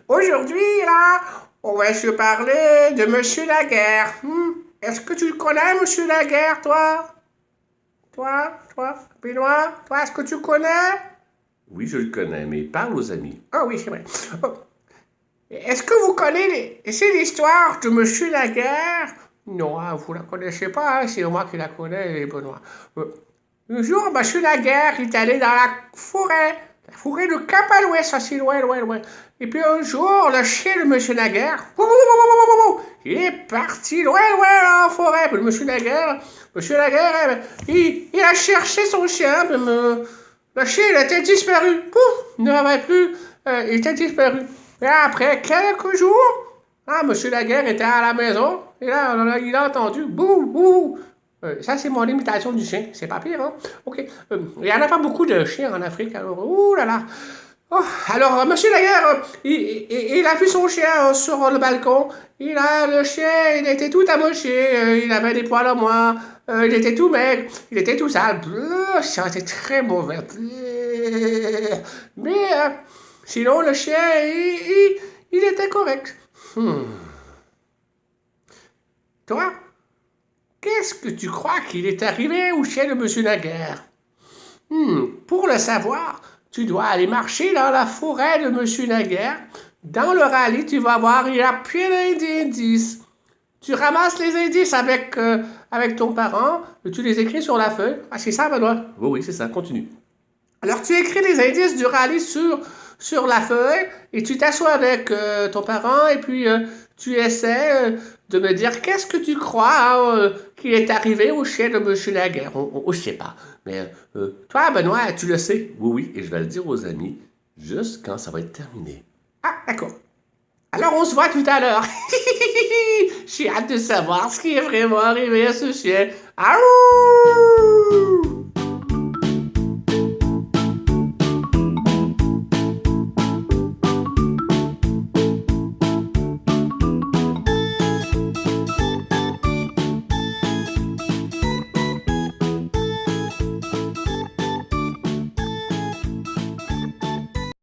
Aujourd'hui, là, on va se parler de Monsieur Laguerre. Est-ce que tu le connais, Monsieur Laguerre, toi? Toi, Benoît, toi, est-ce que tu connais? Oui, je le connais, mais parle aux amis. Ah oui, c'est vrai. Oh. Est-ce que vous connaissez l'histoire de Monsieur Laguerre? Non, vous la connaissez pas, c'est moi qui la connais, Benoît. Un jour, Monsieur Laguerre est allé dans la forêt de Cap-à-l'Ouest, assez loin, loin, loin. Et puis un jour, le chien de Monsieur Laguerre, il est parti loin, loin en forêt. Puis Monsieur Laguerre, il a cherché son chien. Puis le chien, il était disparu. Pouf, il n'avait plus, il était disparu. Et après quelques jours, Monsieur Laguerre était à la maison. Et là, il a entendu bouh, bouh. Ça, c'est mon imitation du chien. C'est pas pire, hein? OK. Il n'y en a pas beaucoup de chiens en Afrique. Alors, ouh là là. Oh, alors, Monsieur Laguerre, il a vu son chien sur le balcon. Le chien, il était tout amoché. Il avait des poils en moins. Il était tout maigre. Il était tout sale. Ça était très mauvais. Mais, sinon, le chien, il était correct. Toi? Qu'est-ce que tu crois qu'il est arrivé au chien de Monsieur Laguerre? Pour le savoir, tu dois aller marcher dans la forêt de Monsieur Laguerre. Dans le rallye, tu vas voir, il y a plein d'indices. Tu ramasses les indices avec ton parent, et tu les écris sur la feuille. Ah, c'est ça, Benoît? Oui, c'est ça, continue. Alors, tu écris les indices du rallye sur la feuille et tu t'assois avec ton parent et puis tu essaies de me dire qu'est-ce que tu crois qu'il est arrivé au chien de Monsieur Laguerre. Je sais pas. Mais toi, Benoît, tu le sais. Oui, et je vais le dire aux amis juste quand ça va être terminé. Ah, d'accord. Alors, on se voit tout à l'heure. J'ai hâte de savoir ce qui est vraiment arrivé à ce chien. Aouh!